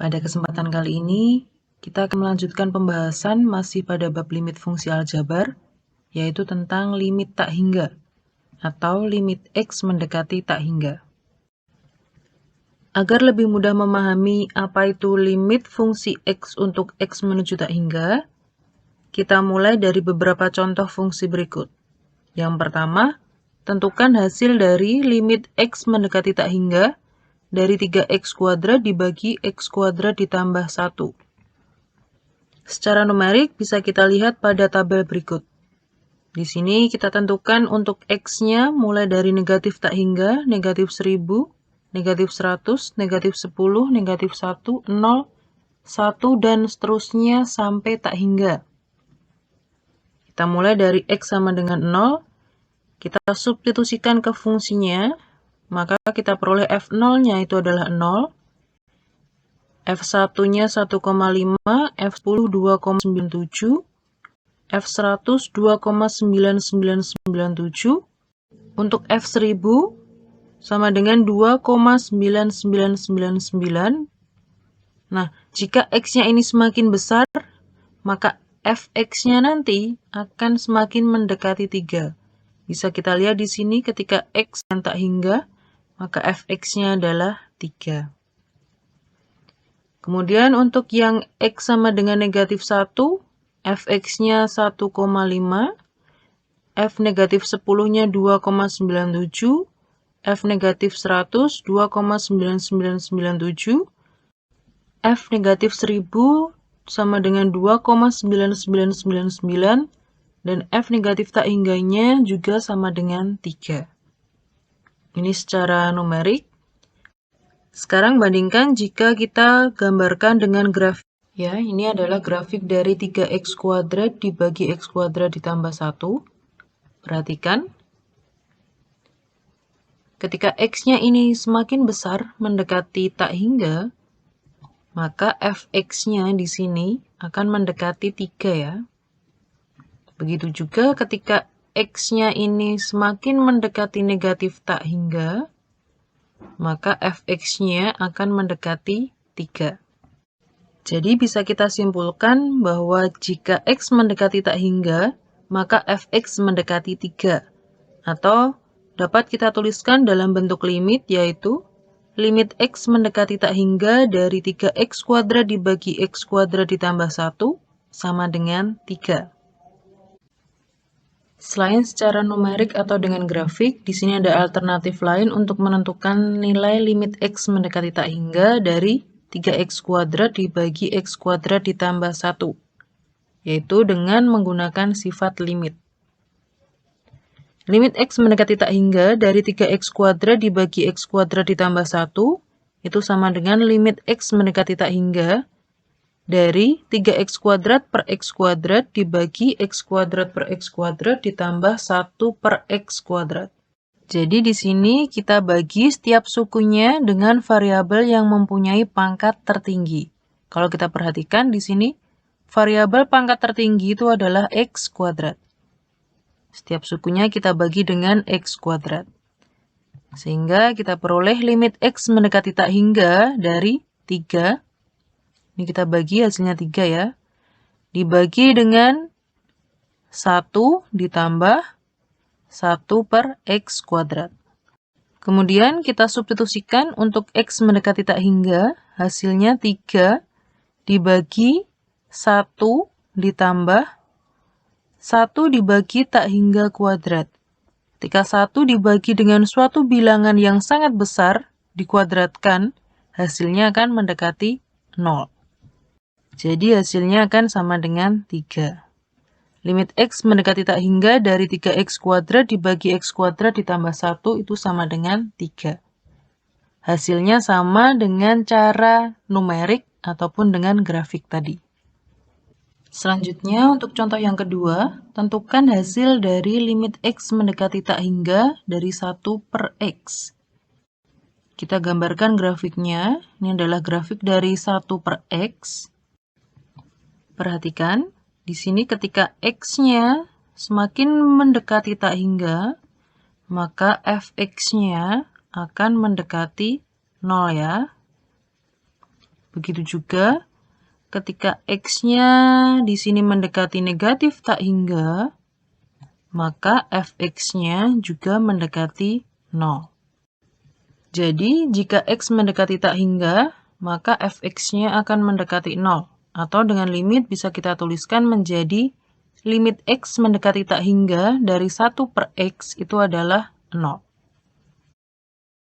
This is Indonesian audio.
Pada kesempatan kali ini, kita akan melanjutkan pembahasan masih pada bab limit fungsi aljabar, yaitu tentang limit tak hingga, atau limit X mendekati tak hingga. Agar lebih mudah memahami apa itu limit fungsi X untuk X menuju tak hingga, kita mulai dari beberapa contoh fungsi berikut. Yang pertama, tentukan hasil dari limit X mendekati tak hingga dari 3x kuadrat dibagi x kuadrat ditambah 1. Secara numerik bisa kita lihat pada tabel berikut. Di sini kita tentukan untuk x-nya mulai dari negatif tak hingga, negatif 1000, negatif 100, negatif 10, negatif 1, 0, 1, dan seterusnya sampai tak hingga. Kita mulai dari x sama dengan 0, kita substitusikan ke fungsinya, maka kita peroleh f0-nya itu adalah 0, f1-nya 1,5, f10 2,97, f100 2,9997, untuk f1000 sama dengan 2,9999. Nah, jika x-nya ini semakin besar, maka fx-nya nanti akan semakin mendekati 3. Bisa kita lihat di sini ketika x yang tak hingga, maka fx-nya adalah 3. Kemudian untuk yang x sama dengan negatif 1, fx-nya 1,5, f negatif 10-nya 2,97, f negatif 100 2,9997, f negatif 1000 sama dengan 2,9999, dan f negatif tak hingganya juga sama dengan 3. Ini secara numerik. Sekarang bandingkan jika kita gambarkan dengan grafik. Ya, ini adalah grafik dari 3x kuadrat dibagi x kuadrat ditambah 1. Perhatikan. Ketika x-nya ini semakin besar mendekati tak hingga, maka fx-nya di sini akan mendekati 3 ya. Begitu juga ketika x-nya ini semakin mendekati negatif tak hingga, maka fx-nya akan mendekati 3. Jadi bisa kita simpulkan bahwa jika x mendekati tak hingga, maka fx mendekati 3. Atau dapat kita tuliskan dalam bentuk limit, yaitu limit x mendekati tak hingga dari 3x kuadrat dibagi x kuadrat ditambah 1 sama dengan 3. Selain secara numerik atau dengan grafik, di sini ada alternatif lain untuk menentukan nilai limit x mendekati tak hingga dari 3x kuadrat dibagi x kuadrat ditambah 1, yaitu dengan menggunakan sifat limit. Limit x mendekati tak hingga dari 3x kuadrat dibagi x kuadrat ditambah 1, itu sama dengan limit x mendekati tak hingga dari 3x kuadrat per x kuadrat dibagi x kuadrat per x kuadrat ditambah 1 per x kuadrat. Jadi di sini kita bagi setiap sukunya dengan variabel yang mempunyai pangkat tertinggi. Kalau kita perhatikan di sini, variabel pangkat tertinggi itu adalah x kuadrat. Setiap sukunya kita bagi dengan x kuadrat. Sehingga kita peroleh limit x mendekati tak hingga dari 3. Ini kita bagi hasilnya 3 ya. Dibagi dengan 1 ditambah 1 per x kuadrat. Kemudian kita substitusikan untuk x mendekati tak hingga, hasilnya 3 dibagi 1 ditambah 1 dibagi tak hingga kuadrat. Ketika 1 dibagi dengan suatu bilangan yang sangat besar, dikuadratkan, hasilnya akan mendekati 0. Jadi hasilnya akan sama dengan 3. Limit x mendekati tak hingga dari 3x kuadrat dibagi x kuadrat ditambah 1 itu sama dengan 3. Hasilnya sama dengan cara numerik ataupun dengan grafik tadi. Selanjutnya untuk contoh yang kedua, tentukan hasil dari limit x mendekati tak hingga dari 1 per x. Kita gambarkan grafiknya. Ini adalah grafik dari 1 per x. Perhatikan, di sini ketika x-nya semakin mendekati tak hingga, maka fx-nya akan mendekati 0 ya. Begitu juga ketika X-nya di sini mendekati negatif tak hingga, maka fx-nya juga mendekati 0. Jadi, jika X mendekati tak hingga, maka fx-nya akan mendekati 0. Atau dengan limit bisa kita tuliskan menjadi limit X mendekati tak hingga dari 1 per X itu adalah 0.